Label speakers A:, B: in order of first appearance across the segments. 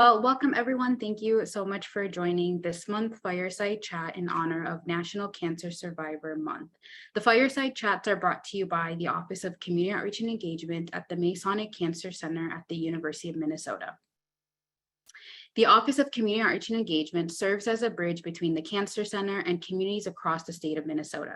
A: Well, welcome everyone. Thank you so much for joining this month's Fireside Chat in honor of National Cancer Survivor Month. The Fireside Chats are brought to you by the Office of Community Outreach and Engagement at the Masonic Cancer Center at the University of Minnesota. The Office of Community Outreach and Engagement serves as a bridge between the Cancer Center and communities across the state of Minnesota.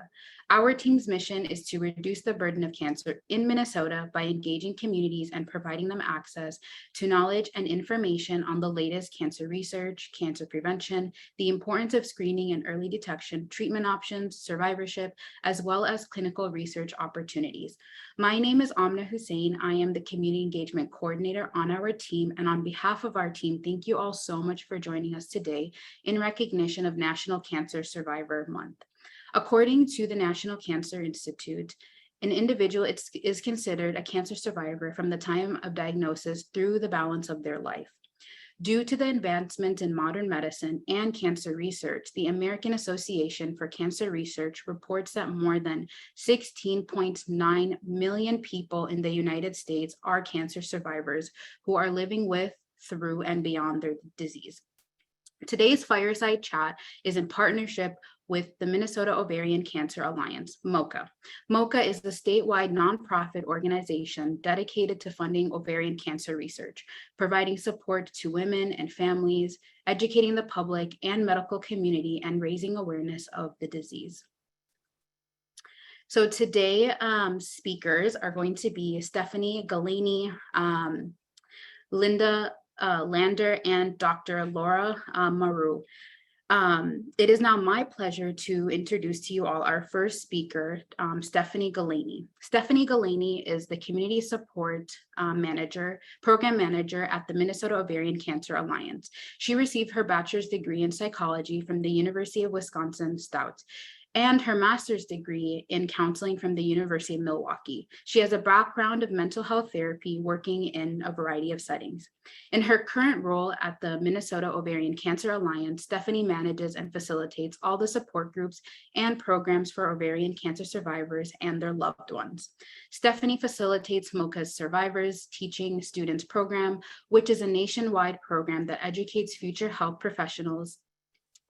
A: Our team's mission is to reduce the burden of cancer in Minnesota by engaging communities and providing them access to knowledge and information on the latest cancer research, cancer prevention, the importance of screening and early detection, treatment options, survivorship, as well as clinical research opportunities. My name is Amna Hussein. I am the Community Engagement Coordinator on our team, and on behalf of our team, thank you all so much for joining us today in recognition of National Cancer Survivor Month. According to the National Cancer Institute, an individual is considered a cancer survivor from the time of diagnosis through the balance of their life. Due to the advancement in modern medicine and cancer research, the American Association for Cancer Research reports that more than 16.9 million people in the United States are cancer survivors who are living with, through, and beyond their disease. Today's Fireside Chat is in partnership with the Minnesota Ovarian Cancer Alliance, MOCA. MOCA is the statewide nonprofit organization dedicated to funding ovarian cancer research, providing support to women and families, educating the public and medical community, and raising awareness of the disease. So today, speakers are going to be Stephanie Galani, Linder, and Dr. Laura Mauro. It is now my pleasure to introduce to you all our first speaker, Stephanie Galani. Stephanie Galani is the Community Support Program Manager at the Minnesota Ovarian Cancer Alliance. She received her bachelor's degree in psychology from the University of Wisconsin-Stout and her master's degree in counseling from the University of Milwaukee. She has a background of mental health therapy, working in a variety of settings. In her current role at the Minnesota Ovarian Cancer Alliance, Stephanie manages and facilitates all the support groups and programs for ovarian cancer survivors and their loved ones. Stephanie facilitates MOCA's Survivors Teaching Students program, which is a nationwide program that educates future health professionals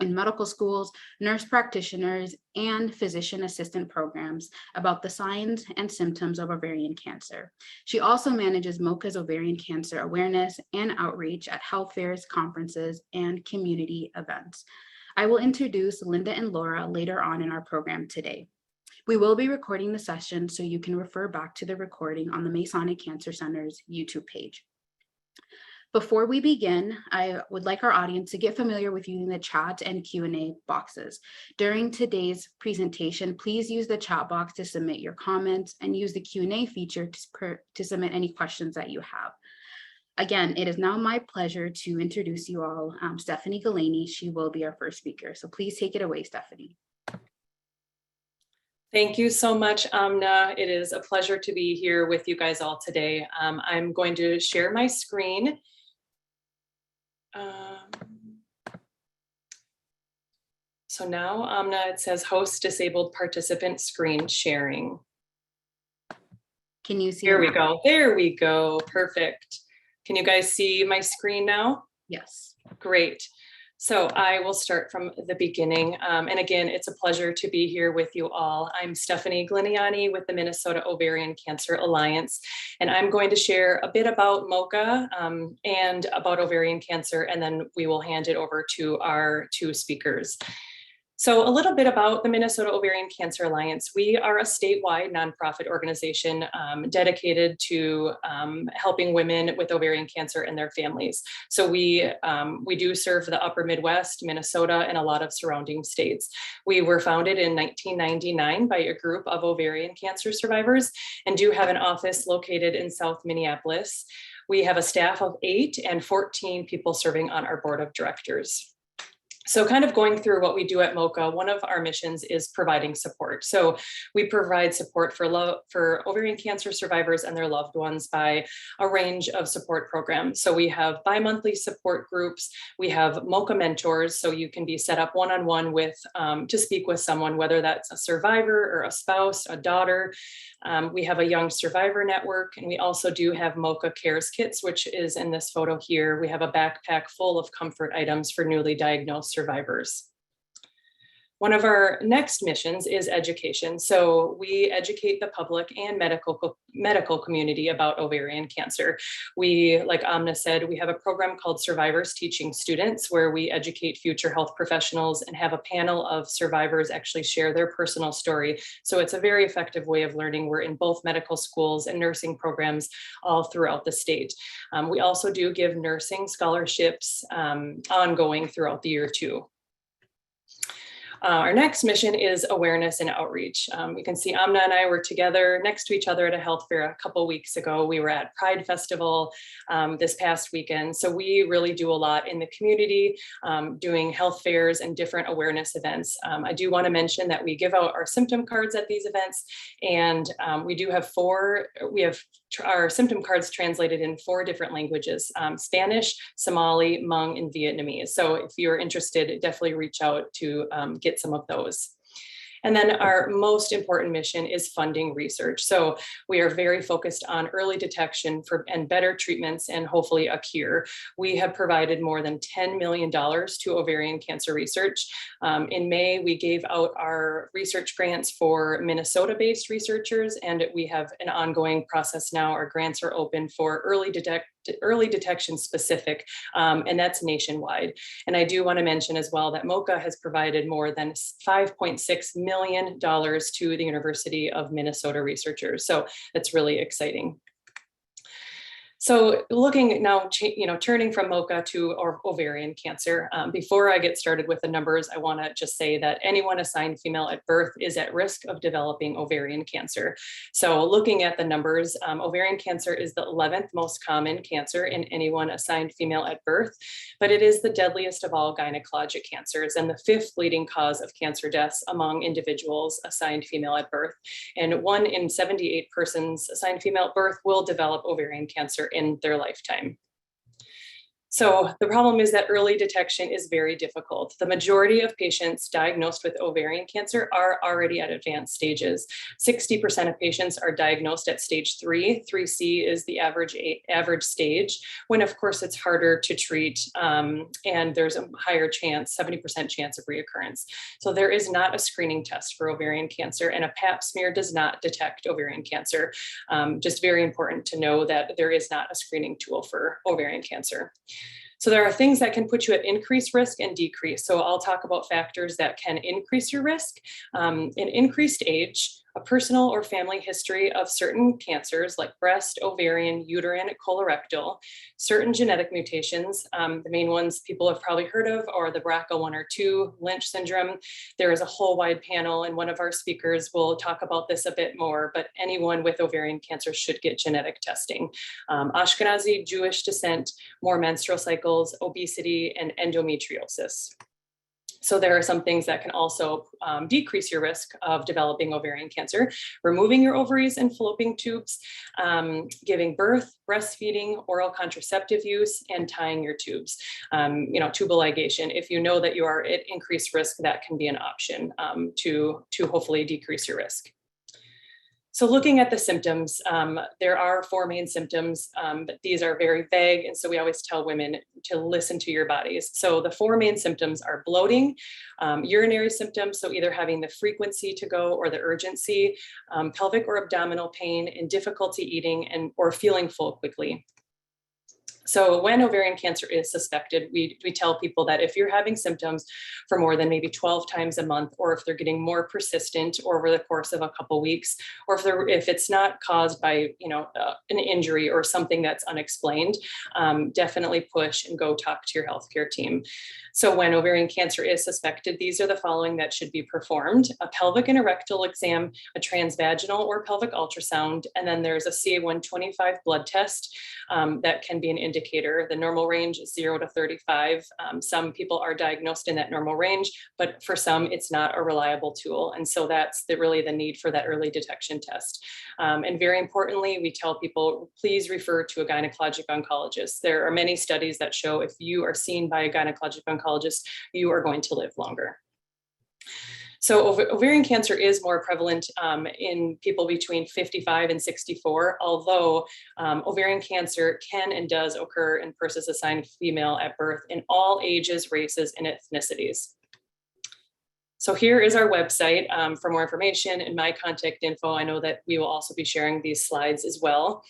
A: in medical schools, nurse practitioners, and physician assistant programs about the signs and symptoms of ovarian cancer. She also manages MOCA's ovarian cancer awareness and outreach at health fairs, conferences, and community events. I will introduce Linda and Laura later on in our program today. We will be recording the session, so you can refer back to the recording on the Masonic Cancer Center's YouTube page. Before we begin, I would like our audience to get familiar with using the chat and Q&A boxes. During today's presentation, please use the chat box to submit your comments and use the Q&A feature to submit any questions that you have. Again, it is now my pleasure to introduce you all Stephanie Galani. She will be our first speaker. So please take it away, Stephanie.
B: Thank you so much, Amna. It is a pleasure to be here with you guys all today. I'm going to share my screen. So now, Amna, it says host disabled participant screen sharing.
A: Can you see?
B: Here we go. There we go. Perfect. Can you guys see my screen now?
A: Yes.
B: Great. So I will start from the beginning. And again, it's a pleasure to be here with you all. I'm Stephanie Galani with the Minnesota Ovarian Cancer Alliance, and I'm going to share a bit about MOCA and about ovarian cancer, and then we will hand it over to our two speakers. So a little bit about the Minnesota Ovarian Cancer Alliance. We are a statewide nonprofit organization dedicated to helping women with ovarian cancer and their families. So we do serve the upper Midwest, Minnesota, and a lot of surrounding states. We were founded in 1999 by a group of ovarian cancer survivors and do have an office located in South Minneapolis. We have a staff of 8 and 14 people serving on our board of directors. So kind of going through what we do at MOCA, one of our missions is providing support. So we provide support for ovarian cancer survivors and their loved ones by a range of support programs. So we have bi-monthly support groups, we have MOCA mentors, so you can be set up one-on-one with to speak with someone, whether that's a survivor or a spouse, a daughter. We have a young survivor network, and we also do have MOCA Cares Kits, which is in this photo here. We have a backpack full of comfort items for newly diagnosed survivors. One of our next missions is education. So we educate the public and medical community about ovarian cancer. We, like Amna said, we have a program called Survivors Teaching Students, where we educate future health professionals and have a panel of survivors actually share their personal story. So it's a very effective way of learning. We're in both medical schools and nursing programs all throughout the state. We also do give nursing scholarships ongoing throughout the year too. Our next mission is awareness and outreach. You can see Amna and I were together next to each other at a health fair a couple weeks ago. We were at Pride Festival this past weekend. So we really do a lot in the community, doing health fairs and different awareness events. I do want to mention that we give out our symptom cards at these events, and we have our symptom cards translated in 4 different languages: Spanish, Somali, Hmong, and Vietnamese. So if you're interested, definitely reach out to get some of those. And then our most important mission is funding research. So we are very focused on early detection and better treatments and hopefully a cure. We have provided more than $10 million to ovarian cancer research. In May, we gave out our research grants for Minnesota-based researchers, and we have an ongoing process now. Our grants are open for early detection specific, and that's nationwide. And I do want to mention as well that MOCA has provided more than $5.6 million to the University of Minnesota researchers. So that's really exciting. So looking now, turning from MOCA to ovarian cancer, before I get started with the numbers, I want to just say that anyone assigned female at birth is at risk of developing ovarian cancer. So looking at the numbers, ovarian cancer is the 11th most common cancer in anyone assigned female at birth, but it is the deadliest of all gynecologic cancers and the 5th leading cause of cancer deaths among individuals assigned female at birth. And 1 in 78 persons assigned female at birth will develop ovarian cancer in their lifetime. So the problem is that early detection is very difficult. The majority of patients diagnosed with ovarian cancer are already at advanced stages. 60% of patients are diagnosed at stage 3. 3C is the average stage, when of course it's harder to treat, and there's a higher chance, 70% chance of reoccurrence. So there is not a screening test for ovarian cancer, and a pap smear does not detect ovarian cancer. Just very important to know that there is not a screening tool for ovarian cancer. So there are things that can put you at increased risk and decrease. So I'll talk about factors that can increase your risk. An increased age, a personal or family history of certain cancers like breast, ovarian, uterine, colorectal, certain genetic mutations. The main ones people have probably heard of are the BRCA1 or 2, Lynch syndrome. There is a whole wide panel, and one of our speakers will talk about this a bit more, but anyone with ovarian cancer should get genetic testing. Ashkenazi, Jewish descent, more menstrual cycles, obesity, and endometriosis. So there are some things that can also decrease your risk of developing ovarian cancer: removing your ovaries and fallopian tubes, giving birth, breastfeeding, oral contraceptive use, and tying your tubes. Tubal ligation. If you know that you are at increased risk, that can be an option to hopefully decrease your risk. So looking at the symptoms, there are 4 main symptoms, but these are very vague. And so we always tell women to listen to your bodies. So the 4 main symptoms are bloating, urinary symptoms, so either having the frequency to go or the urgency, pelvic or abdominal pain, and difficulty eating or feeling full quickly. So when ovarian cancer is suspected, we tell people that if you're having symptoms for more than maybe 12 times a month, or if they're getting more persistent over the course of a couple weeks, or if it's not caused by an injury or something that's unexplained, definitely push and go talk to your healthcare team. So when ovarian cancer is suspected, these are the following that should be performed: a pelvic and rectal exam, a transvaginal or pelvic ultrasound, and then there's a CA-125 blood test that can be an indicator. The normal range is 0 to 35. Some people are diagnosed in that normal range, but for some, it's not a reliable tool. And so that's really the need for that early detection test. And very importantly, we tell people, please refer to a gynecologic oncologist. There are many studies that show if you are seen by a gynecologic oncologist, you are going to live longer. So ovarian cancer is more prevalent in people between 55 and 64, although ovarian cancer can and does occur in persons assigned female at birth in all ages, races, and ethnicities. So here is our website for more information and my contact info. I know that we will also be sharing these slides as well.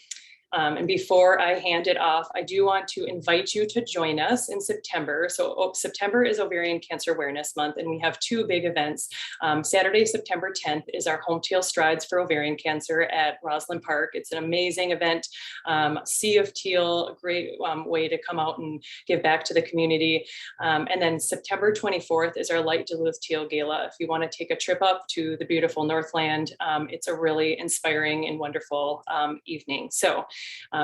B: And before I hand it off, I do want to invite you to join us in September. So September is Ovarian Cancer Awareness Month, and we have two big events. Saturday, September 10th is our Home Teal Strides for Ovarian Cancer at Roslyn Park. It's an amazing event, sea of teal, a great way to come out and give back to the community. And then September 24th is our Light Duluth Teal Gala. If you want to take a trip up to the beautiful Northland, it's a really inspiring and wonderful evening. So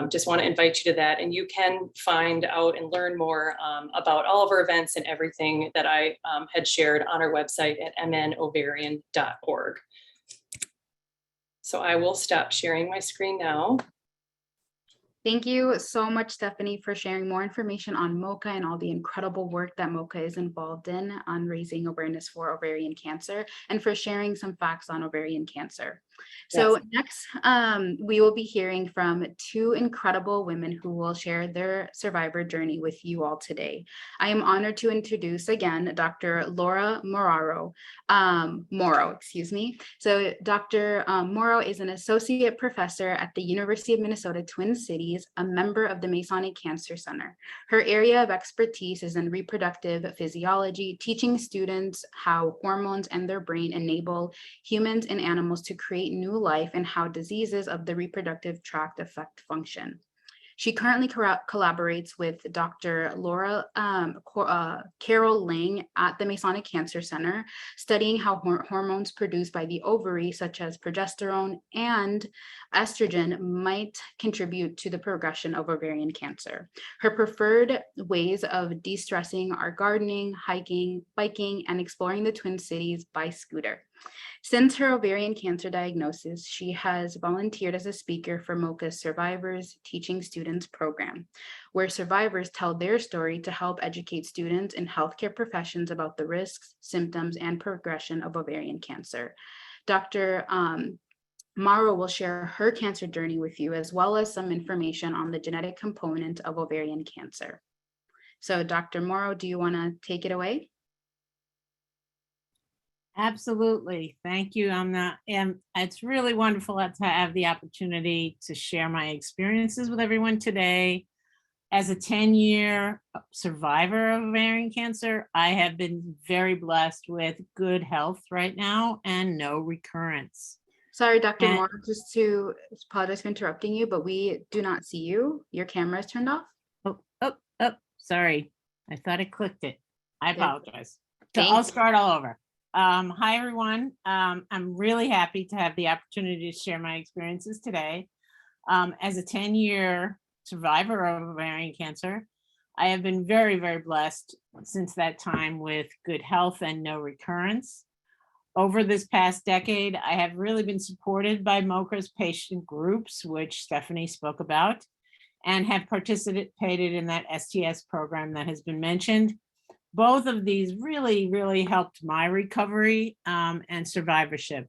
B: just want to invite you to that, and you can find out and learn more about all of our events and everything that I had shared on our website at mnovarian.org. So I will stop sharing my screen now.
A: Thank you so much, Stephanie, for sharing more information on MOCA and all the incredible work that MOCA is involved in on raising awareness for ovarian cancer, and for sharing some facts on ovarian cancer. So next, we will be hearing from two incredible women who will share their survivor journey with you all today. I am honored to introduce again Dr. Laura Mauro. So Dr. Mauro is an associate professor at the University of Minnesota Twin Cities, a member of the Masonic Cancer Center. Her area of expertise is in reproductive physiology, teaching students how hormones and their brain enable humans and animals to create new life, and how diseases of the reproductive tract affect function. She currently collaborates with Dr. Laura Carol Ling at the Masonic Cancer Center, studying how hormones produced by the ovary, such as progesterone and estrogen, might contribute to the progression of ovarian cancer. Her preferred ways of de-stressing are gardening, hiking, biking, and exploring the Twin Cities by scooter. Since her ovarian cancer diagnosis, she has volunteered as a speaker for MOCA's Survivors Teaching Students program, where survivors tell their story to help educate students and healthcare professions about the risks, symptoms, and progression of ovarian cancer. Dr. Mauro will share her cancer journey with you, as well as some information on the genetic component of ovarian cancer. So Dr. Mauro, do you want to take it away?
C: Absolutely. Thank you. It's really wonderful to have the opportunity to share my experiences with everyone today. As a 10-year survivor of ovarian cancer, I have been very blessed with good health right now and no recurrence.
A: Sorry, Dr. Mauro, just to apologize for interrupting you, but we do not see you. Your camera is turned off.
C: Oh, sorry. I thought I clicked it. I apologize. So
A: Thank
C: I'll
A: you.
C: start all over. Hi, everyone. I'm really happy to have the opportunity to share my experiences today. As a 10-year survivor of ovarian cancer, I have been very, very blessed since that time with good health and no recurrence. Over this past decade, I have really been supported by MOCA's patient groups, which Stephanie spoke about, and have participated in that STS program that has been mentioned. Both of these really, really helped my recovery and survivorship.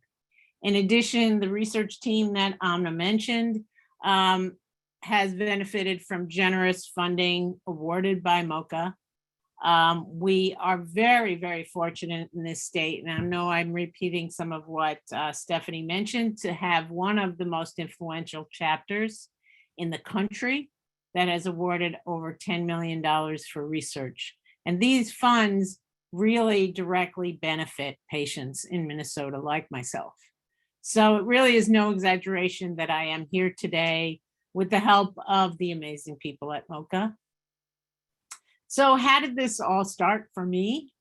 C: In addition, the research team that Amna mentioned has benefited from generous funding awarded by MOCA. We are very, very fortunate in this state, and I know I'm repeating some of what Stephanie mentioned, to have one of the most influential chapters in the country that has awarded over $10 million for research. And these funds really directly benefit patients in Minnesota like myself. So it really is no exaggeration that I am here today with the help of the amazing people at MOCA. So how did this all start for me?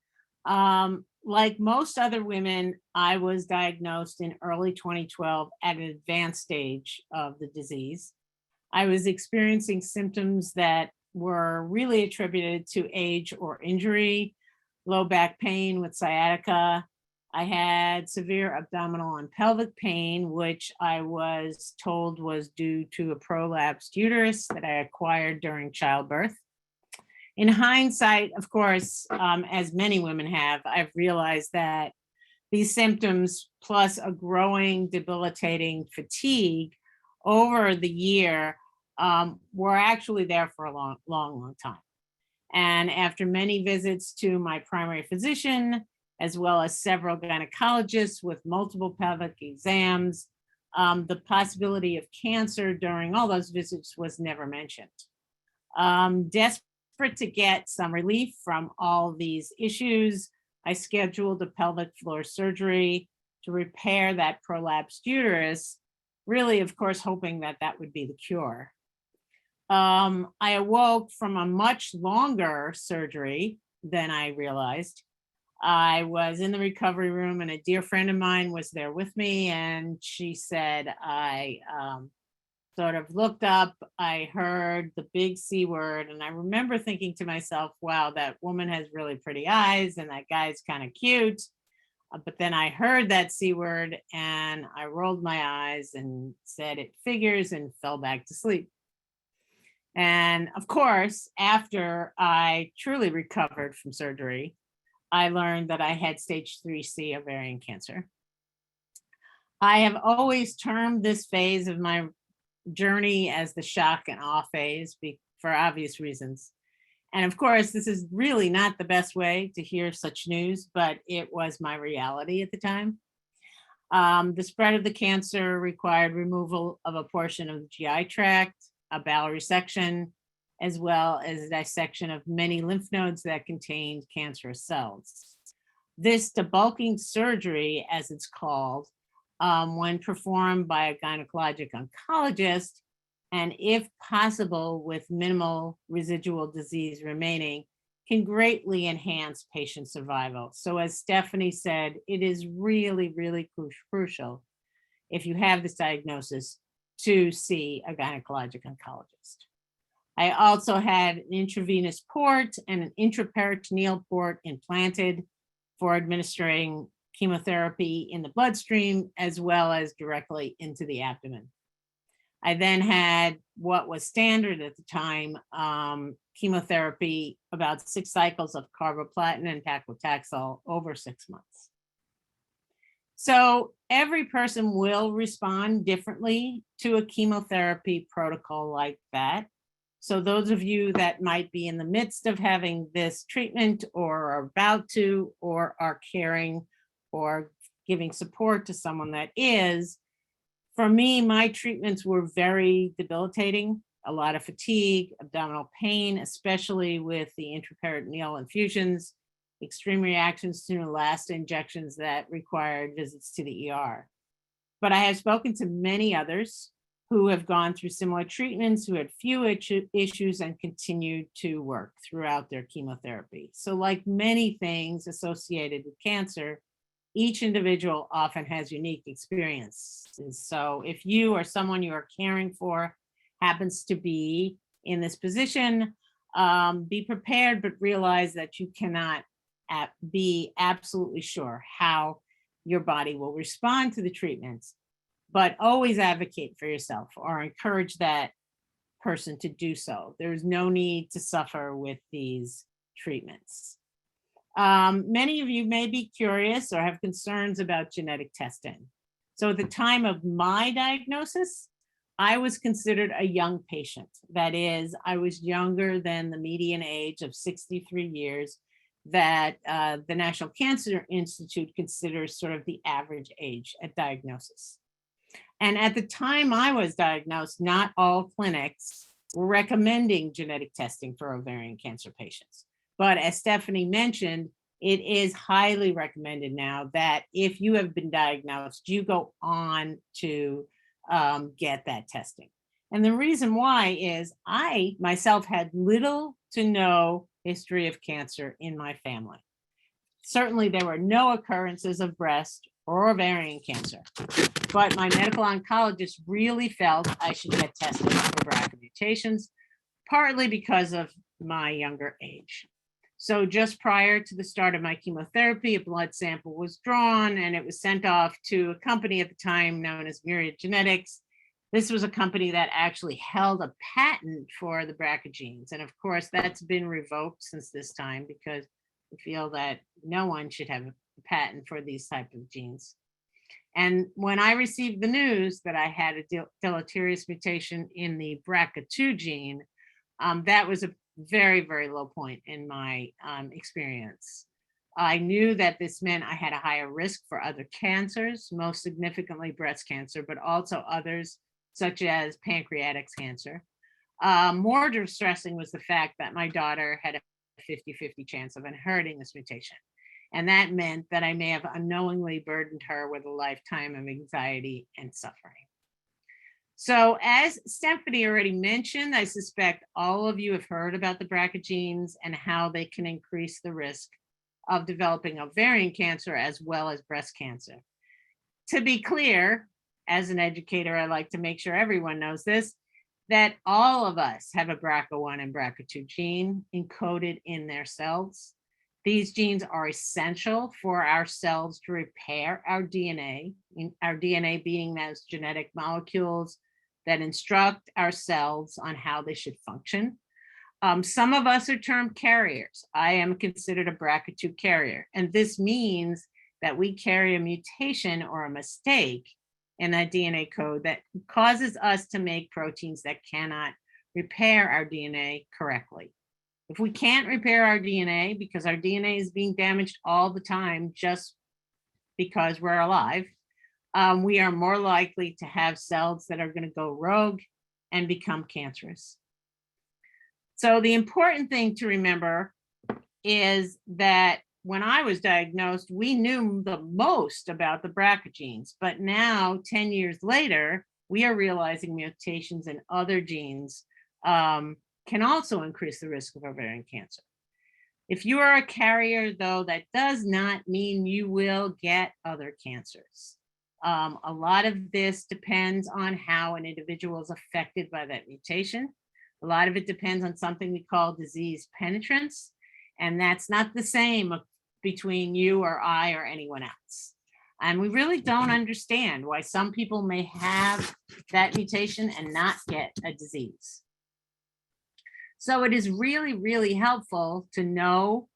C: Like most other women, I was diagnosed in early 2012 at an advanced stage of the disease. I was experiencing symptoms that were really attributed to age or injury, low back pain with sciatica. I had severe abdominal and pelvic pain, which I was told was due to a prolapsed uterus that I acquired during childbirth. In hindsight, of course, as many women have, I've realized that these symptoms, plus a growing debilitating fatigue over the year, were actually there for a long time. And after many visits to my primary physician, as well as several gynecologists with multiple pelvic exams, the possibility of cancer during all those visits was never mentioned. Desperate to get some relief from all these issues, I scheduled a pelvic floor surgery to repair that prolapsed uterus, really, of course, hoping that that would be the cure. I awoke from a much longer surgery than I realized. I was in the recovery room and a dear friend of mine was there with me, and she said, I sort of looked up, I heard the big C word, and I remember thinking to myself, wow, that woman has really pretty eyes and that guy's kind of cute. But then I heard that C word and I rolled my eyes and said it figures and fell back to sleep. And of course, after I truly recovered from surgery, I learned that I had stage 3C ovarian cancer. I have always termed this phase of my journey as the shock and awe phase for obvious reasons. And of course, this is really not the best way to hear such news, but it was my reality at the time. The spread of the cancer required removal of a portion of the GI tract, a bowel resection, as well as a dissection of many lymph nodes that contained cancerous cells. This debulking surgery, as it's called, when performed by a gynecologic oncologist, and if possible with minimal residual disease remaining, can greatly enhance patient survival. So as Stephanie said, it is really, really crucial if you have this diagnosis to see a gynecologic oncologist. I also had an intravenous port and an intraperitoneal port implanted for administering chemotherapy in the bloodstream, as well as directly into the abdomen. I then had what was standard at the time, chemotherapy, about 6 cycles of carboplatin and paclitaxel over 6 months. So every person will respond differently to a chemotherapy protocol like that. So those of you that might be in the midst of having this treatment or are about to, or are caring or giving support to someone that is, for me, my treatments were very debilitating, a lot of fatigue, abdominal pain, especially with the intraperitoneal infusions, extreme reactions to Neulasta injections that required visits to the ER. But I have spoken to many others who have gone through similar treatments, who had few issues and continued to work throughout their chemotherapy. So like many things associated with cancer, each individual often has unique experiences. So if you or someone you are caring for happens to be in this position, be prepared, but realize that you cannot be absolutely sure how your body will respond to the treatments, but always advocate for yourself or encourage that person to do so. There's no need to suffer with these treatments. Many of you may be curious or have concerns about genetic testing. So at the time of my diagnosis, I was considered a young patient. That is, I was younger than the median age of 63 years that the National Cancer Institute considers sort of the average age at diagnosis. And at the time I was diagnosed, not all clinics were recommending genetic testing for ovarian cancer patients. But as Stephanie mentioned, it is highly recommended now that if you have been diagnosed, you go on to get that testing. And the reason why is I myself had little to no history of cancer in my family. Certainly there were no occurrences of breast or ovarian cancer, but my medical oncologist really felt I should get tested for BRCA mutations, partly because of my younger age. So just prior to the start of my chemotherapy, a blood sample was drawn and it was sent off to a company at the time known as Myriad Genetics. This was a company that actually held a patent for the BRCA genes. And of course, that's been revoked since this time because we feel that no one should have a patent for these type of genes. And when I received the news that I had a deleterious mutation in the BRCA2 gene, that was a very, very low point in my experience. I knew that this meant I had a higher risk for other cancers, most significantly breast cancer, but also others such as pancreatic cancer. More distressing was the fact that my daughter had a 50-50 chance of inheriting this mutation. And that meant that I may have unknowingly burdened her with a lifetime of anxiety and suffering. So as Stephanie already mentioned, I suspect all of you have heard about the BRCA genes and how they can increase the risk of developing ovarian cancer as well as breast cancer. To be clear, as an educator, I like to make sure everyone knows this, that all of us have a BRCA1 and BRCA2 gene encoded in their cells. These genes are essential for our cells to repair our DNA being those genetic molecules that instruct our cells on how they should function. Some of us are termed carriers. I am considered a BRCA2 carrier, and this means that we carry a mutation or a mistake in that DNA code that causes us to make proteins that cannot repair our DNA correctly. If we can't repair our DNA because our DNA is being damaged all the time just because we're alive, we are more likely to have cells that are going to go rogue and become cancerous. So the important thing to remember is that when I was diagnosed, we knew the most about the BRCA genes, but now 10 years later, we are realizing mutations in other genes can also increase the risk of ovarian cancer. If you are a carrier, though, that does not mean you will get other cancers. A lot of this depends on how an individual is affected by that mutation. A lot of it depends on something we call disease penetrance, and that's not the same between you or I or anyone else. And we really don't understand why some people may have that mutation and not get a disease. So it is really, really helpful to know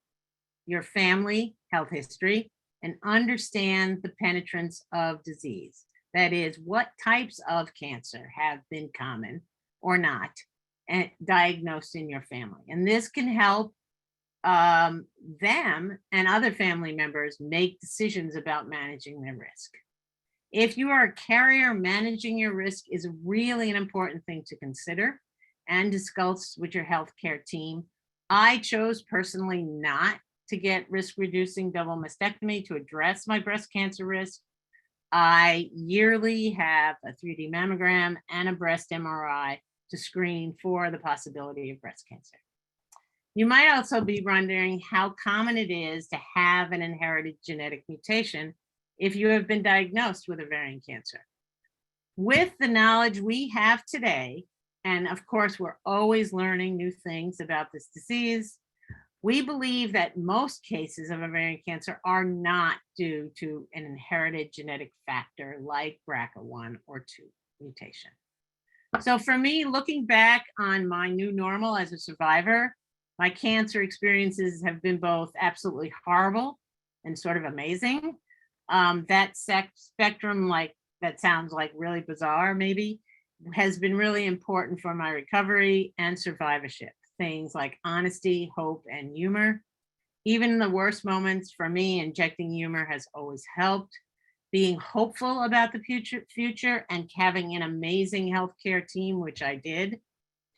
C: your family health history and understand the penetrance of disease. That is, what types of cancer have been common or not and diagnosed in your family. And this can help them and other family members make decisions about managing their risk. If you are a carrier, managing your risk is really an important thing to consider and discuss with your healthcare team. I chose personally not to get risk-reducing double mastectomy to address my breast cancer risk. I yearly have a 3D mammogram and a breast MRI to screen for the possibility of breast cancer. You might also be wondering how common it is to have an inherited genetic mutation if you have been diagnosed with ovarian cancer. With the knowledge we have today, and of course, we're always learning new things about this disease, we believe that most cases of ovarian cancer are not due to an inherited genetic factor like BRCA1 or 2 mutation. So for me, looking back on my new normal as a survivor, my cancer experiences have been both absolutely horrible and sort of amazing. That spectrum, like that sounds like really bizarre maybe, has been really important for my recovery and survivorship. Things like honesty, hope, and humor. Even in the worst moments for me, injecting humor has always helped. Being hopeful about the future and having an amazing healthcare team, which I did,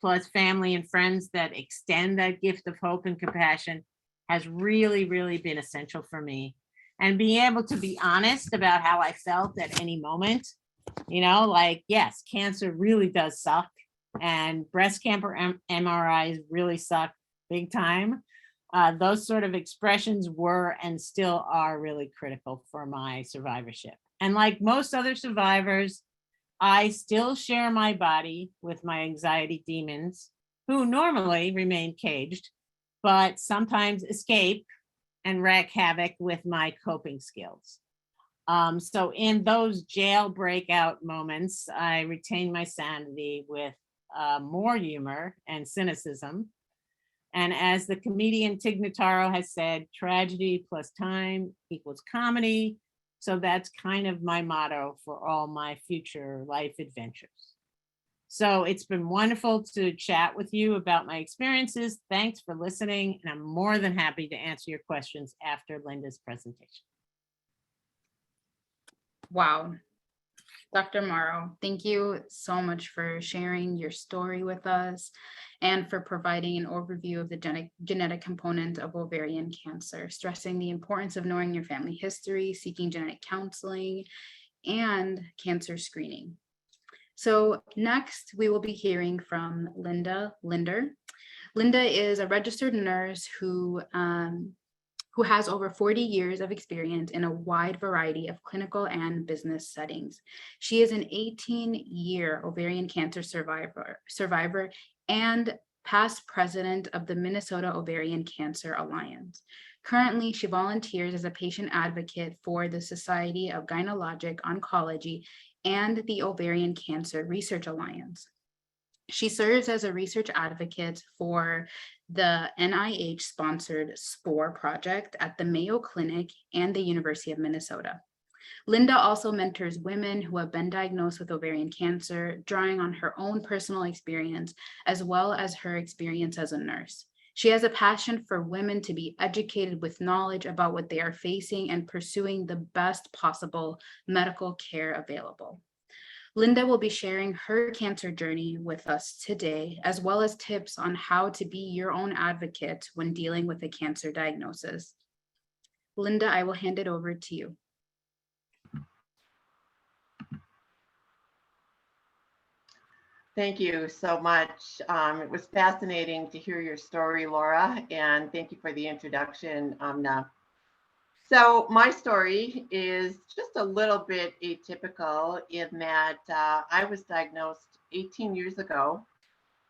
C: plus family and friends that extend that gift of hope and compassion has really, really been essential for me. And being able to be honest about how I felt at any moment, you know, like, yes, cancer really does suck. And breast cancer MRIs really suck big time. Those sort of expressions were and still are really critical for my survivorship. And like most other survivors, I still share my body with my anxiety demons. who normally remain caged, but sometimes escape and wreak havoc with my coping skills. So in those jail breakout moments, I retain my sanity with more humor and cynicism. And as the comedian Tig Notaro has said, tragedy plus time equals comedy. So that's kind of my motto for all my future life adventures. So it's been wonderful to chat with you about my experiences. Thanks for listening. And I'm more than happy to answer your questions after Linda's presentation.
A: Wow. Dr. Mauro, thank you so much for sharing your story with us and for providing an overview of the genetic component of ovarian cancer, stressing the importance of knowing your family history, seeking genetic counseling, and cancer screening. So next, we will be hearing from Linder. Linda is a registered nurse who has over 40 years of experience in a wide variety of clinical and business settings. She is an 18-year ovarian cancer survivor and past president of the Minnesota Ovarian Cancer Alliance. Currently, she volunteers as a patient advocate for the Society of Gynecologic Oncology and the Ovarian Cancer Research Alliance. She serves as a research advocate for the NIH-sponsored SPORE project at the Mayo Clinic and the University of Minnesota. Linda also mentors women who have been diagnosed with ovarian cancer, drawing on her own personal experience, as well as her experience as a nurse. She has a passion for women to be educated with knowledge about what they are facing and pursuing the best possible medical care available. Linda will be sharing her cancer journey with us today, as well as tips on how to be your own advocate when dealing with a cancer diagnosis. Linda, I will hand it over to you.
D: Thank you so much. It was fascinating to hear your story, Laura, and thank you for the introduction, Amna. So my story is just a little bit atypical in that I was diagnosed 18 years ago,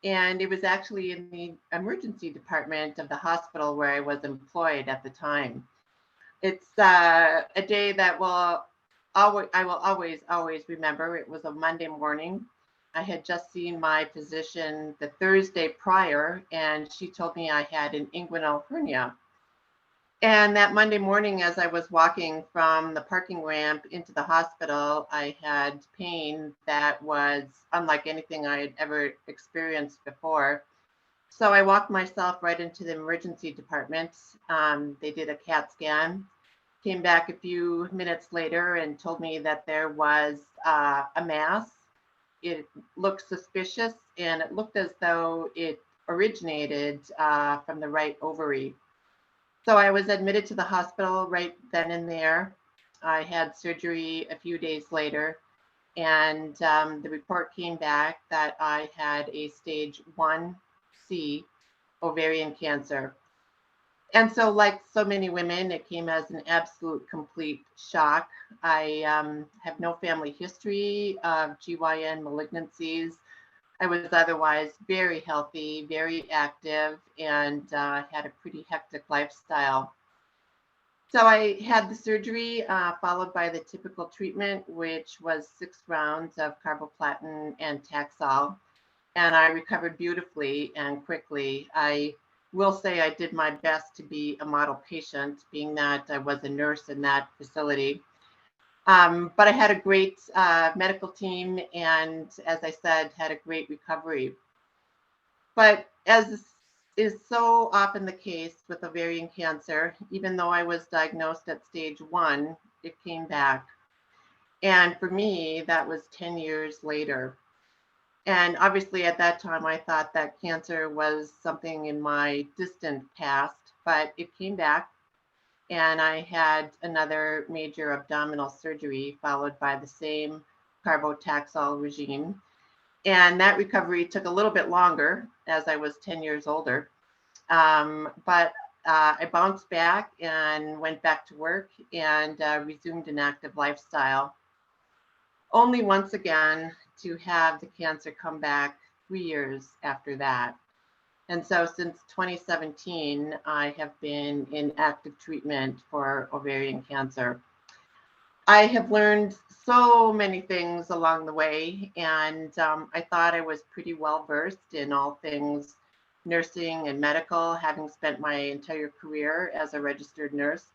D: and it was actually in the emergency department of the hospital where I was employed at the time. It's a day that I will always remember. It was a Monday morning. I had just seen my physician the Thursday prior, and she told me I had an inguinal hernia. And that Monday morning, as I was walking from the parking ramp into the hospital, I had pain that was unlike anything I had ever experienced before. So I walked myself right into the emergency department. They did a CAT scan, came back a few minutes later and told me that there was a mass. It looked suspicious, and it looked as though it originated from the right ovary. So I was admitted to the hospital right then and there. I had surgery a few days later, and the report came back that I had a stage 1C ovarian cancer. And so, like so many women, it came as an absolute complete shock. I have no family history of GYN malignancies. I was otherwise very healthy, very active, and had a pretty hectic lifestyle. So I had the surgery followed by the typical treatment, which was 6 rounds of carboplatin and Taxol, and I recovered beautifully and quickly. I will say I did my best to be a model patient, being that I was a nurse in that facility. But I had a great medical team, and as I said, had a great recovery. But as is so often the case with ovarian cancer, even though I was diagnosed at stage 1, it came back. And for me, that was 10 years later. And obviously at that time, I thought that cancer was something in my distant past, but it came back. And I had another major abdominal surgery followed by the same carbotaxol regime. And that recovery took a little bit longer as I was 10 years older. But I bounced back and went back to work and resumed an active lifestyle. Only once again to have the cancer come back 3 years after that. And so since 2017, I have been in active treatment for ovarian cancer. I have learned so many things along the way, and I thought I was pretty well versed in all things nursing and medical, having spent my entire career as a registered nurse.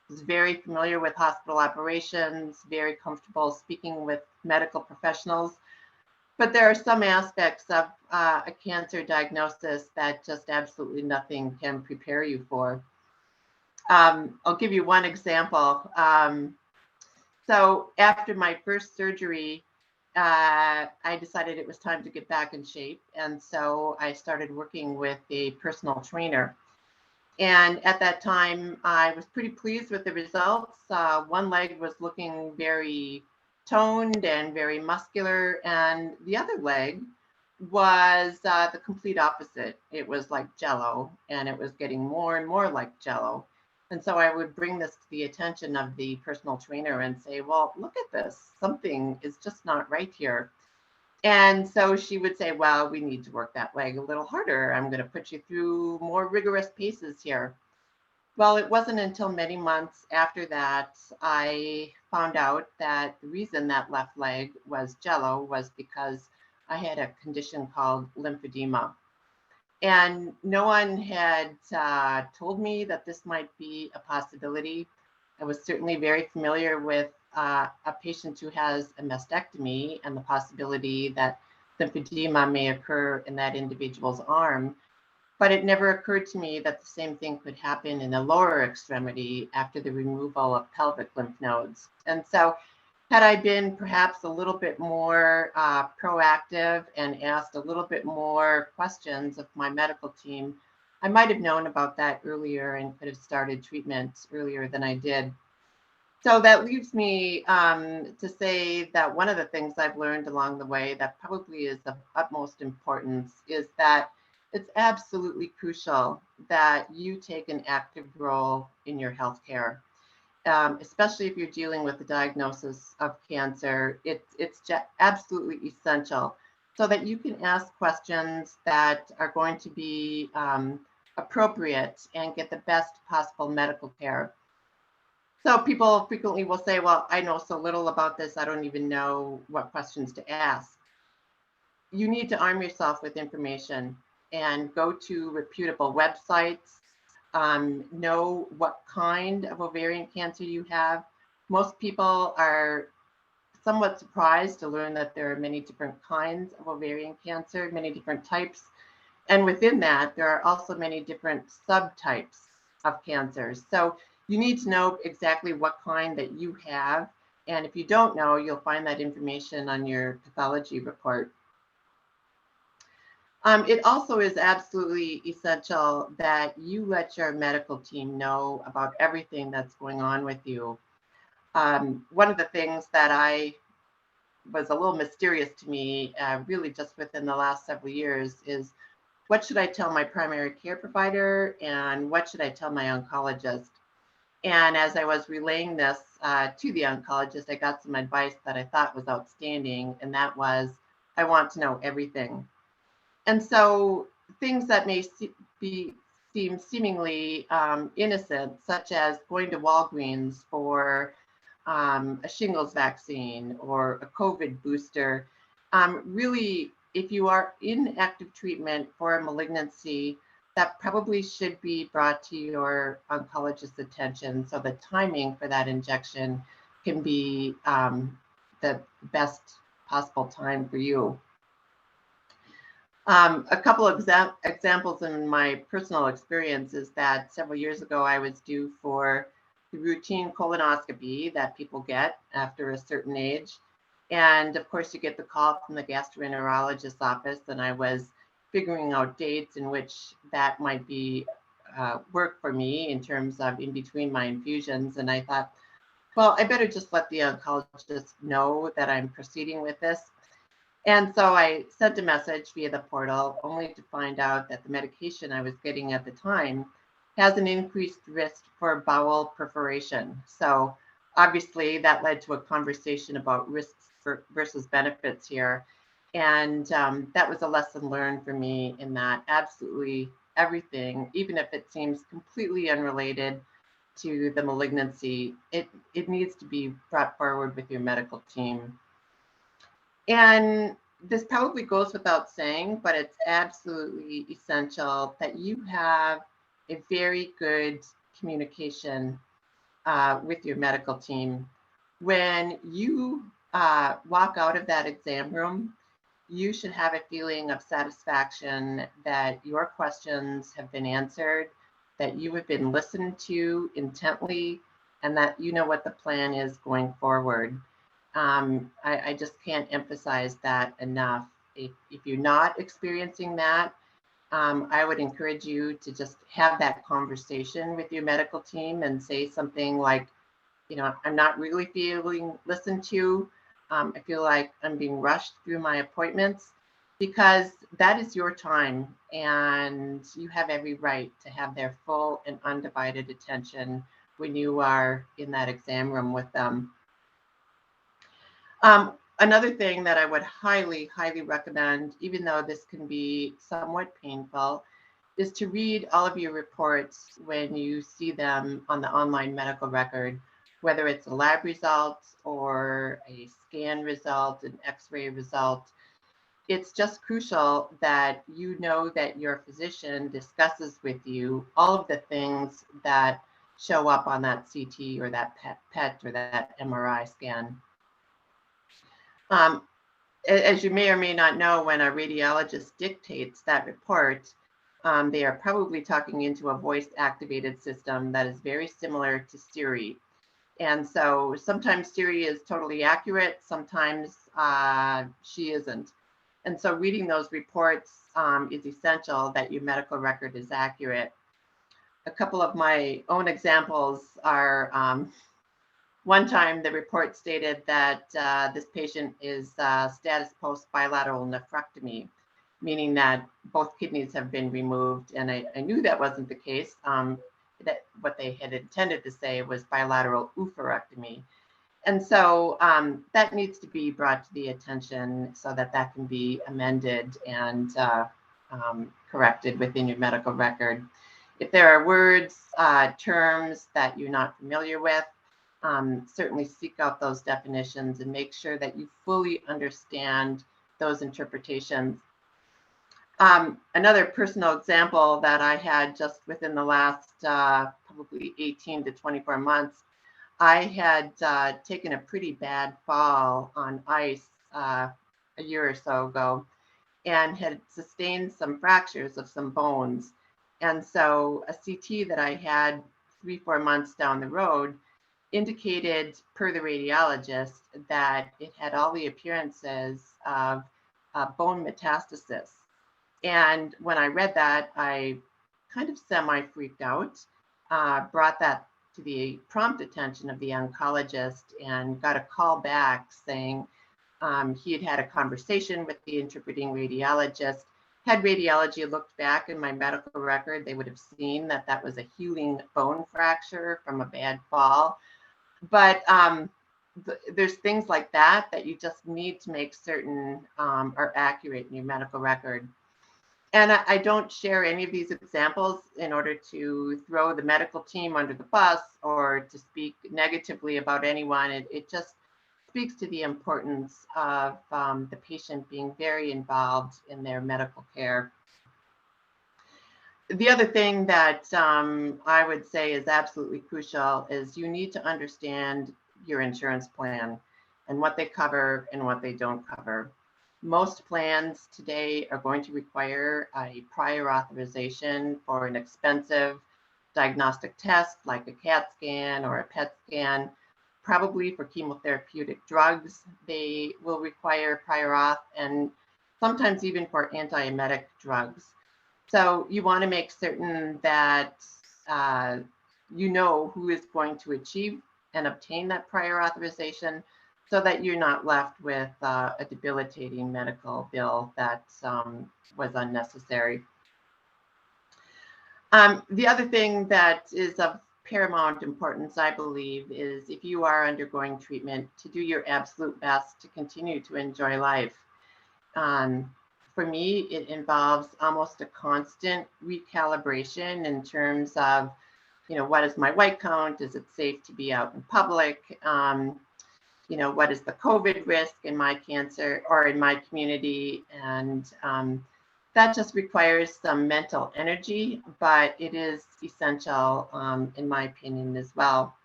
D: I was very familiar with hospital operations, very comfortable speaking with medical professionals. But there are some aspects of a cancer diagnosis that just absolutely nothing can prepare you for. I'll give you one example. So after my first surgery, I decided it was time to get back in shape. And so I started working with a personal trainer. And at that time, I was pretty pleased with the results. One leg was looking very toned and very muscular, and the other leg was the complete opposite. It was like jello, and it was getting more and more like jello. And so I would bring this to the attention of the personal trainer and say, well, look at this. Something is just not right here. And so she would say, well, we need to work that leg a little harder. I'm going to put you through more rigorous paces here. Well, it wasn't until many months after that I found out that the reason that left leg was jello was because I had a condition called lymphedema. And no one had told me that this might be a possibility. I was certainly very familiar with a patient who has a mastectomy and the possibility that lymphedema may occur in that individual's arm. But it never occurred to me that the same thing could happen in the lower extremity after the removal of pelvic lymph nodes. And so had I been perhaps a little bit more proactive and asked a little bit more questions of my medical team, I might have known about that earlier and could have started treatment earlier than I did. So that leaves me to say that one of the things I've learned along the way that probably is of utmost importance is that it's absolutely crucial that you take an active role in your healthcare. Especially if you're dealing with the diagnosis of cancer, it's absolutely essential so that you can ask questions that are going to be appropriate and get the best possible medical care. So people frequently will say, well, I know so little about this, I don't even know what questions to ask. You need to arm yourself with information and go to reputable websites. Know what kind of ovarian cancer you have. Most people are somewhat surprised to learn that there are many different kinds of ovarian cancer, many different types. And within that, there are also many different subtypes of cancers. So you need to know exactly what kind that you have. And if you don't know, you'll find that information on your pathology report. It also is absolutely essential that you let your medical team know about everything that's going on with you. One of the things that was a little mysterious to me, really just within the last several years, is what should I tell my primary care provider and what should I tell my oncologist? And as I was relaying this to the oncologist, I got some advice that I thought was outstanding, and that was, I want to know everything. And so things that may seem seemingly innocent, such as going to Walgreens for a shingles vaccine or a COVID booster, really, if you are in active treatment for a malignancy, that probably should be brought to your oncologist's attention so the timing for that injection can be the best possible time for you. A couple of examples in my personal experience is that several years ago, I was due for the routine colonoscopy that people get after a certain age. And of course, you get the call from the gastroenterologist's office, and I was figuring out dates in which that might be work for me in terms of in between my infusions. And I thought, well, I better just let the oncologist know that I'm proceeding with this. And so I sent a message via the portal only to find out that the medication I was getting at the time has an increased risk for bowel perforation. So obviously that led to a conversation about risks versus benefits here. And that was a lesson learned for me, in that absolutely everything, even if it seems completely unrelated to the malignancy, it needs to be brought forward with your medical team. And this probably goes without saying, but it's absolutely essential that you have a very good communication with your medical team. When you walk out of that exam room, you should have a feeling of satisfaction that your questions have been answered, that you have been listened to intently, and that you know what the plan is going forward. I just can't emphasize that enough. If you're not experiencing that, I would encourage you to just have that conversation with your medical team and say something like, you know, I'm not really feeling listened to. I feel like I'm being rushed through my appointments, because that is your time and you have every right to have their full and undivided attention when you are in that exam room with them. Another thing that I would highly, highly recommend, even though this can be somewhat painful, is to read all of your reports when you see them on the online medical record, whether it's a lab result or a scan result, an X-ray result. It's just crucial that you know that your physician discusses with you all of the things that show up on that CT or that PET or that MRI scan. As you may or may not know, when a radiologist dictates that report, they are probably talking into a voice-activated system that is very similar to Siri. And so sometimes Siri is totally accurate, sometimes she isn't. And so reading those reports is essential that your medical record is accurate. A couple of my own examples are, one time the report stated that this patient is status post bilateral nephrectomy, meaning that both kidneys have been removed. And I knew that wasn't the case. That what they had intended to say was bilateral oophorectomy. And so that needs to be brought to the attention so that that can be amended and corrected within your medical record. If there are words, terms that you're not familiar with, certainly seek out those definitions and make sure that you fully understand those interpretations. Another personal example that I had just within the last probably 18 to 24 months, I had taken a pretty bad fall on ice a year or so ago and had sustained some fractures of some bones. And so a CT that I had 3-4 months down the road indicated, per the radiologist, that it had all the appearances of bone metastasis. And when I read that, I kind of semi-freaked out, brought that to the prompt attention of the oncologist and got a call back saying he had had a conversation with the interpreting radiologist. Had radiology looked back in my medical record, they would have seen that that was a healing bone fracture from a bad fall. But there's things like that that you just need to make certain are accurate in your medical record. And I don't share any of these examples in order to throw the medical team under the bus or to speak negatively about anyone. It just speaks to the importance of the patient being very involved in their medical care. The other thing that I would say is absolutely crucial is you need to understand your insurance plan and what they cover and what they don't cover. Most plans today are going to require a prior authorization for an expensive diagnostic test like a CAT scan or a PET scan. Probably for chemotherapeutic drugs, they will require prior auth, and sometimes even for antiemetic drugs. So you want to make certain that you know who is going to achieve and obtain that prior authorization, so that you're not left with a debilitating medical bill that was unnecessary. The other thing that is of paramount importance, I believe, is if you are undergoing treatment, to do your absolute best to continue to enjoy life. For me, it involves almost a constant recalibration in terms of, what is my white count? Is it safe to be out in public? What is the COVID risk in my cancer or in my community? And that just requires some mental energy, but it is essential, in my opinion, as well.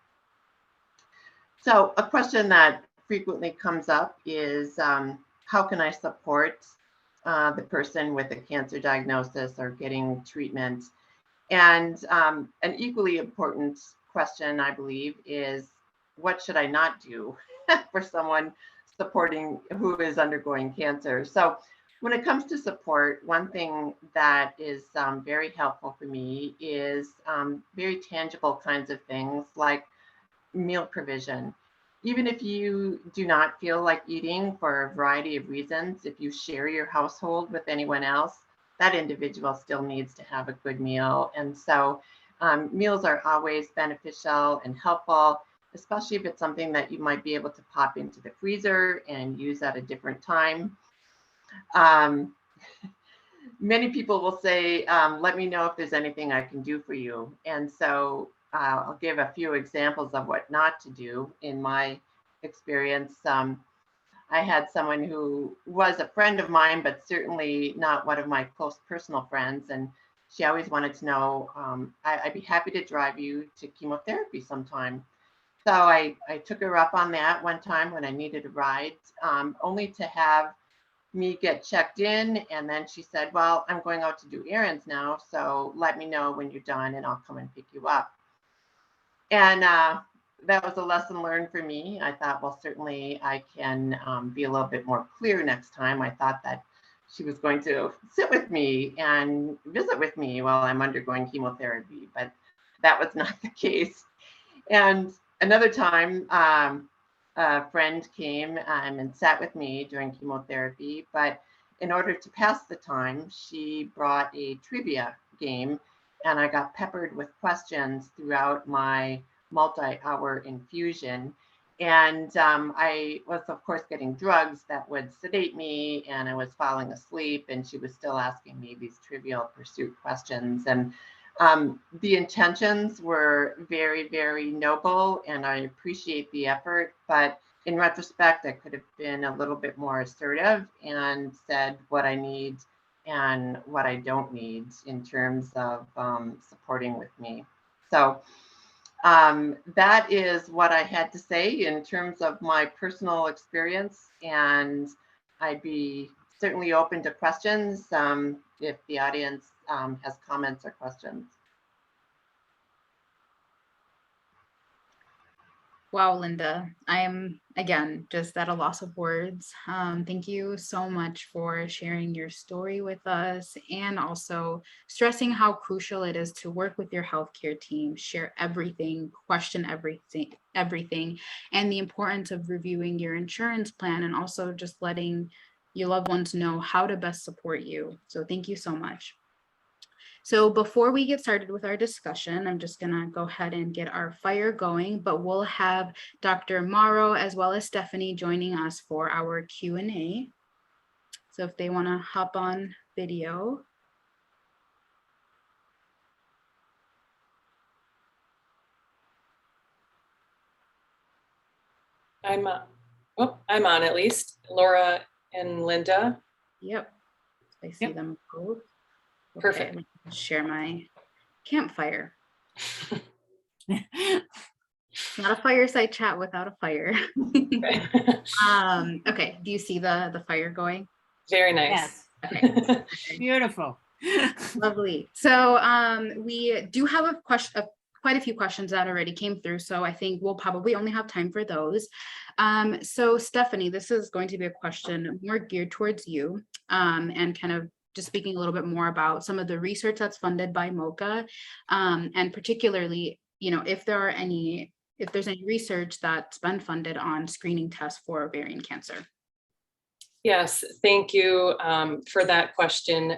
D: So a question that frequently comes up is, how can I support the person with a cancer diagnosis or getting treatment? And an equally important question, I believe, is what should I not do for someone supporting who is undergoing cancer? So when it comes to support, one thing that is very helpful for me is very tangible kinds of things like meal provision. Even if you do not feel like eating for a variety of reasons, if you share your household with anyone else, that individual still needs to have a good meal. And so meals are always beneficial and helpful, especially if it's something that you might be able to pop into the freezer and use at a different time. Many people will say, let me know if there's anything I can do for you. And so I'll give a few examples of what not to do in my experience. I had someone who was a friend of mine, but certainly not one of my close personal friends. And she always wanted to know, I'd be happy to drive you to chemotherapy sometime. So I took her up on that one time when I needed a ride, only to have me get checked in. And then she said, well, I'm going out to do errands now, so let me know when you're done and I'll come and pick you up. And that was a lesson learned for me. I thought, well, certainly I can be a little bit more clear next time. I thought that she was going to sit with me and visit with me while I'm undergoing chemotherapy, but that was not the case. And another time, a friend came and sat with me during chemotherapy, but in order to pass the time, she brought a trivia game, and I got peppered with questions throughout my multi-hour infusion. And I was, of course, getting drugs that would sedate me, and I was falling asleep, and she was still asking me these trivial pursuit questions. And the intentions were very, very noble, and I appreciate the effort. But in retrospect, I could have been a little bit more assertive and said what I need and what I don't need in terms of supporting with me. So that is what I had to say in terms of my personal experience, and I'd be certainly open to questions if the audience has comments or questions.
A: Wow, Linda, I am, again, just at a loss of words. Thank you so much for sharing your story with us and also stressing how crucial it is to work with your healthcare team, share everything, question everything, and the importance of reviewing your insurance plan and also just letting your loved ones know how to best support you. So thank you so much. So before we get started with our discussion, I'm just going to go ahead and get our fire going, but we'll have Dr. Mauro as well as Stephanie joining us for our Q&A. So if they want to hop on video.
B: I'm on at least. Laura and Linda.
A: Yep, I see them both. Okay,
B: Perfect.
A: let me share my campfire. It's not a fireside chat without a fire. Okay, do you see the fire going?
B: Very nice.
C: Yes.
A: Okay.
C: Beautiful.
A: Lovely. So we do have quite a few questions that already came through, so I think we'll probably only have time for those. So Stephanie, this is going to be a question more geared towards you, and kind of just speaking a little bit more about some of the research that's funded by MOCA, and particularly, if there's any research that's been funded on screening tests for ovarian cancer.
B: Yes, thank you for that question.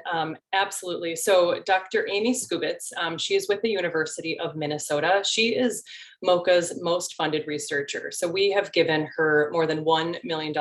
B: Absolutely. So Dr. Amy Skubitz, she is with the University of Minnesota. She is MOCA's most funded researcher. So we have given her more than $1 million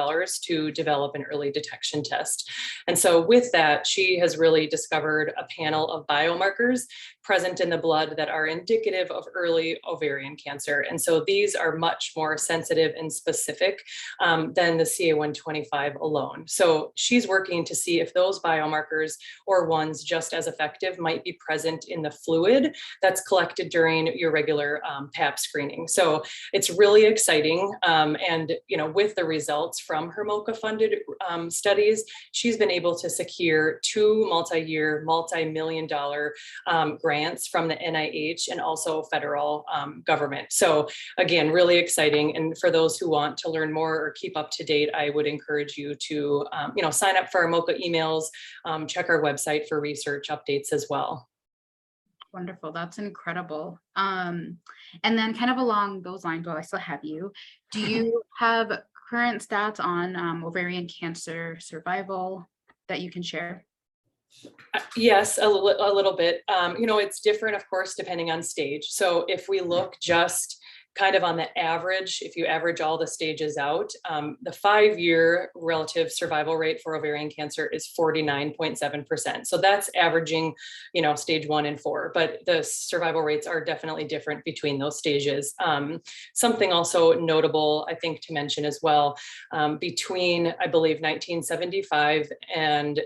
B: to develop an early detection test. And so with that, she has really discovered a panel of biomarkers present in the blood that are indicative of early ovarian cancer. And so these are much more sensitive and specific than the CA-125 alone. So she's working to see if those biomarkers or ones just as effective might be present in the fluid that's collected during your regular Pap screening. So it's really exciting. And with the results from her MOCA funded studies, she's been able to secure 2 multi-year, multi-million-dollar grants from the NIH and also federal government. So again, really exciting. And for those who want to learn more or keep up to date, I would encourage you to sign up for our MOCA emails, check our website for research updates as well.
A: Wonderful. That's incredible. And then kind of along those lines, while I still have you, do you have current stats on ovarian cancer survival that you can share?
B: Yes, a little bit. It's different, of course, depending on stage. So if we look just kind of on the average, if you average all the stages out, the 5-year relative survival rate for ovarian cancer is 49.7%. So that's averaging, stage 1 and 4, but the survival rates are definitely different between those stages. Something also notable, I think, to mention as well, between, I believe, 1975 and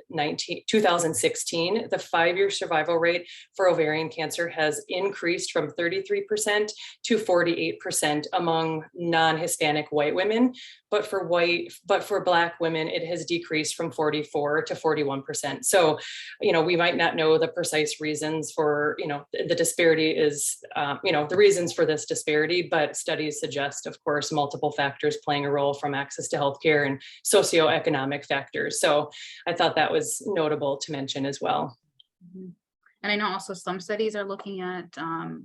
B: 2016, the 5-year survival rate for ovarian cancer has increased from 33% to 48% among non-Hispanic white women, but for Black women, it has decreased from 44 to 41%. So, we might not know the precise reasons for, the disparity is, the reasons for this disparity, but studies suggest, of course, multiple factors playing a role, from access to healthcare and socioeconomic factors. So I thought that was notable to mention as well.
A: Mm-hmm. And I know also some studies are looking at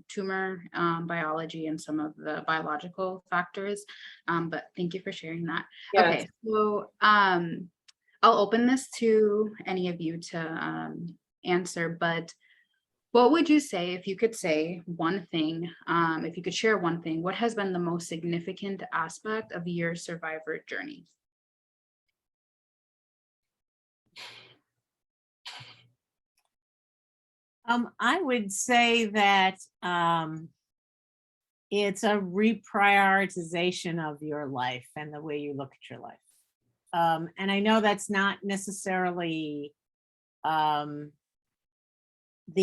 A: tumor biology and some of the biological factors, but thank you for sharing that.
B: Yes.
A: Okay, so I'll open this to any of you to answer, but what would you say, if you could say one thing, if you could share one thing, what has been the most significant aspect of your survivor journey?
C: I would say that it's a reprioritization of your life and the way you look at your life. And I know that's not necessarily the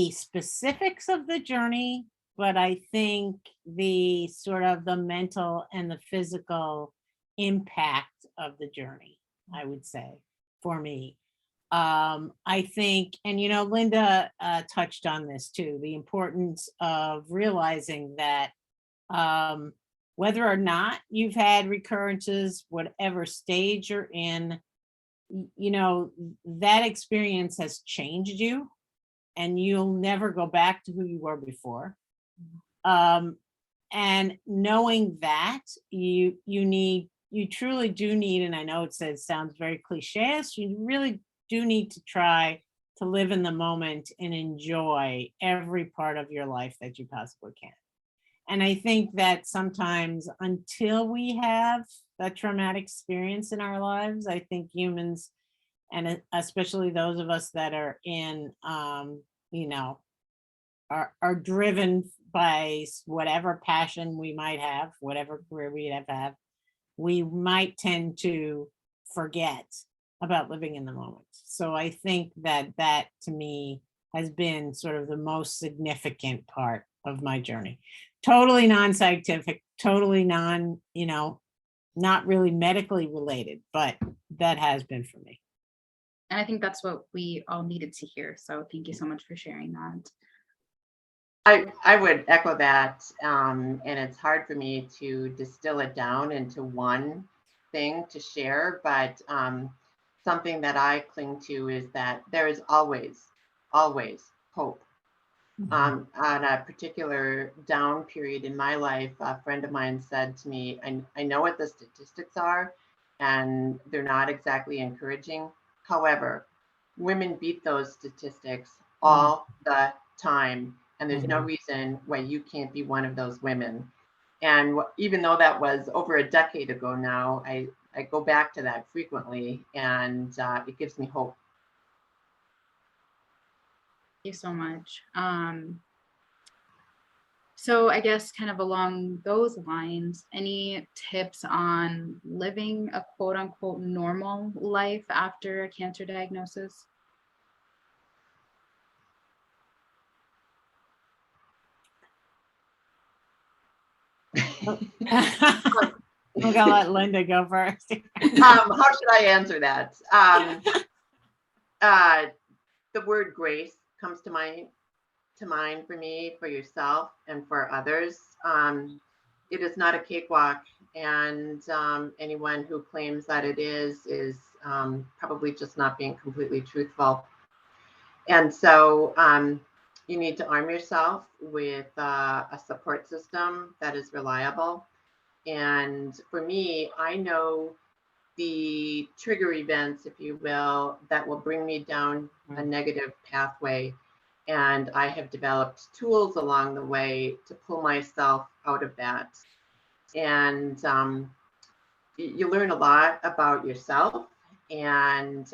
C: specifics of the journey, but I think the sort of the mental and the physical impact of the journey, I would say, for me. I think, and Linda touched on this too, the importance of realizing that whether or not you've had recurrences, whatever stage you're in, that experience has changed you and you'll never go back to who you were before. And knowing that you truly do need, and I know it sounds very cliche, you really do need to try to live in the moment and enjoy every part of your life that you possibly can. And I think that sometimes until we have that traumatic experience in our lives, I think humans, and especially those of us that are in, are driven by whatever passion we might have, whatever career we have, we might tend to forget about living in the moment. So I think that to me has been sort of the most significant part of my journey. Totally non-scientific, totally not really medically related, but that has been for me.
A: And I think that's what we all needed to hear. So thank you so much for sharing that.
D: I would echo that. And it's hard for me to distill it down into one thing to share, but something that I cling to is that there is always hope. On a particular down period in my life, a friend of mine said to me, I know what the statistics are, and they're not exactly encouraging. However, women beat those statistics all the time, and there's no reason why you can't be one of those women. And even though that was over a decade ago now, I go back to that frequently, and it gives me hope.
A: Thank you so much. So I guess kind of along those lines, any tips on living a quote unquote normal life after a cancer diagnosis?
C: I'm gonna let Linda go first.
D: How should I answer that? The word grace comes to mind for me, for yourself, and for others. It is not a cakewalk, and anyone who claims that it is probably just not being completely truthful. And so you need to arm yourself with a support system that is reliable. And for me, I know the trigger events, if you will, that will bring me down a negative pathway. And I have developed tools along the way to pull myself out of that. And you learn a lot about yourself. And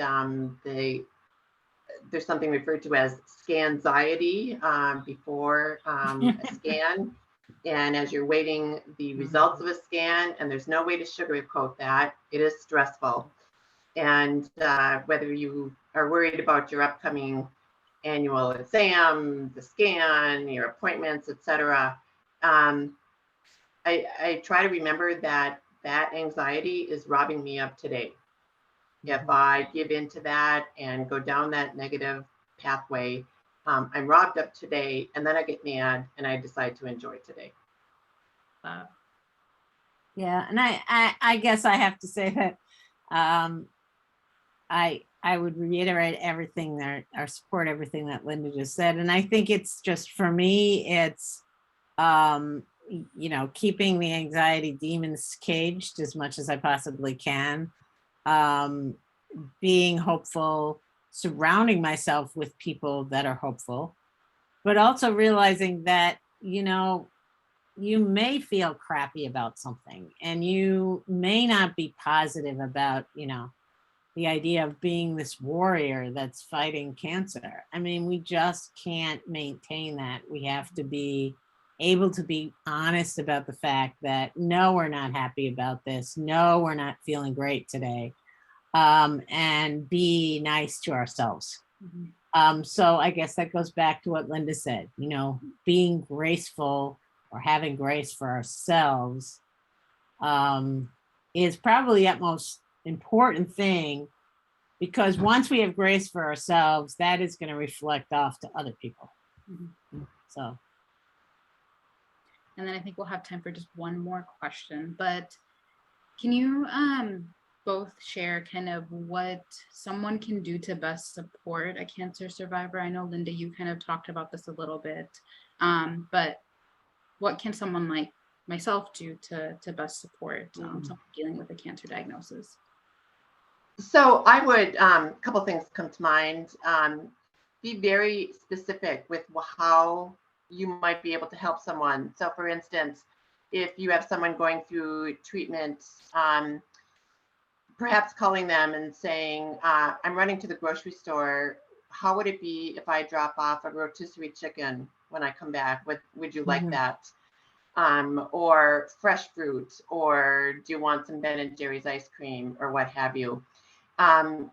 D: there's something referred to as scanxiety before a scan. And as you're waiting the results of a scan, and there's no way to sugarcoat that, it is stressful. And whether you are worried about your upcoming annual exam, the scan, your appointments, etc., I try to remember that anxiety is robbing me of today. If I give into that and go down that negative pathway, I'm robbed of today, and then I get mad and I decide to enjoy today.
C: Yeah, and I guess I have to say that I would reiterate everything that, or support everything that Linda just said. And I think it's just, for me, it's keeping the anxiety demons caged as much as I possibly can. Being hopeful, surrounding myself with people that are hopeful, but also realizing that, you may feel crappy about something, and you may not be positive about, the idea of being this warrior that's fighting cancer. I mean, we just can't maintain that. We have to be able to be honest about the fact that, no, we're not happy about this. No, we're not feeling great today. And be nice to ourselves. So I guess that goes back to what Linda said, being graceful or having grace for ourselves is probably the most important thing, because once we have grace for ourselves, that is going to reflect off to other people. So.
A: And then I think we'll have time for just one more question, but can you both share kind of what someone can do to best support a cancer survivor? I know, Linda, you kind of talked about this a little bit, but what can someone like myself do to best support someone dealing with a cancer diagnosis?
D: So I would, a couple things come to mind. Be very specific with how you might be able to help someone. So for instance, if you have someone going through treatment, perhaps calling them and saying, I'm running to the grocery store. How would it be if I drop off a rotisserie chicken when I come back? Would you like that? Or fresh fruit, or do you want some Ben & Jerry's ice cream, or what have you?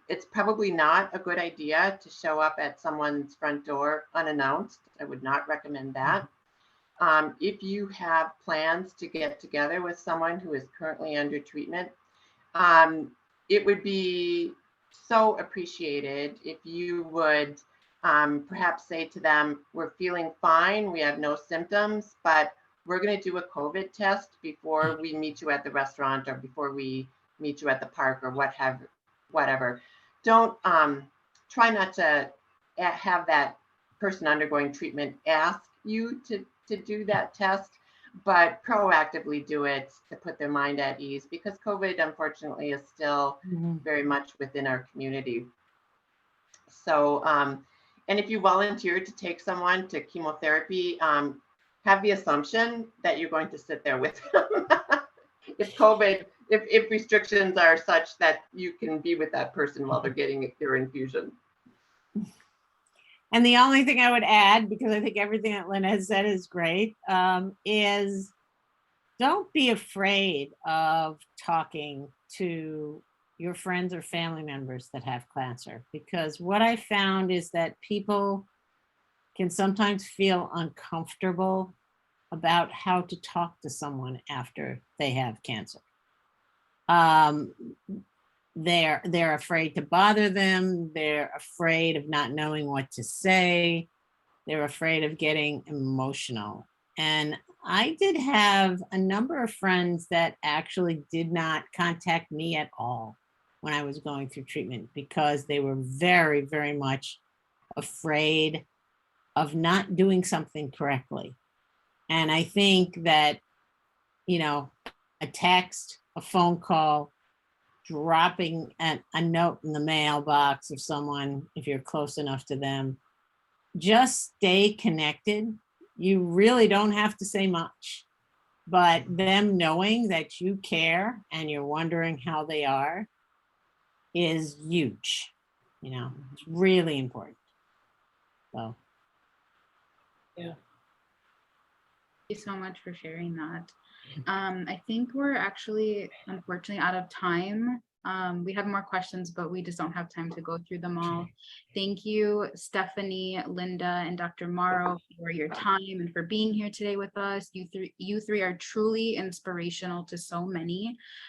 D: It's probably not a good idea to show up at someone's front door unannounced. I would not recommend that. If you have plans to get together with someone who is currently under treatment, it would be so appreciated if you would perhaps say to them, we're feeling fine, we have no symptoms, but we're going to do a COVID test before we meet you at the restaurant, or before we meet you at the park, or whatever. Don't try not to have that person undergoing treatment ask you to do that test. but proactively do it to put their mind at ease, because COVID, unfortunately, is still very much within our community. So, and if you volunteer to take someone to chemotherapy, have the assumption that you're going to sit there with them. If COVID, if restrictions are such that you can be with that person while they're getting their infusion.
C: And the only thing I would add, because I think everything that Lynn has said is great, is don't be afraid of talking to your friends or family members that have cancer, because what I found is that people can sometimes feel uncomfortable about how to talk to someone after they have cancer. They're afraid to bother them. They're afraid of not knowing what to say. They're afraid of getting emotional. And I did have a number of friends that actually did not contact me at all when I was going through treatment, because they were very, very much afraid of not doing something correctly. And I think that, you know, a text, a phone call, dropping a note in the mailbox of someone, if you're close enough to them, just stay connected. You really don't have to say much, but them knowing that you care and you're wondering how they are is huge. You know, it's really important. So.
B: Yeah.
A: Thank you so much for sharing that. I think we're actually, unfortunately, out of time. We have more questions, but we just don't have time to go through them all. Thank you, Stephanie, Linda, and Dr. Mauro, for your time and for being here today with us. You three are truly inspirational to so many.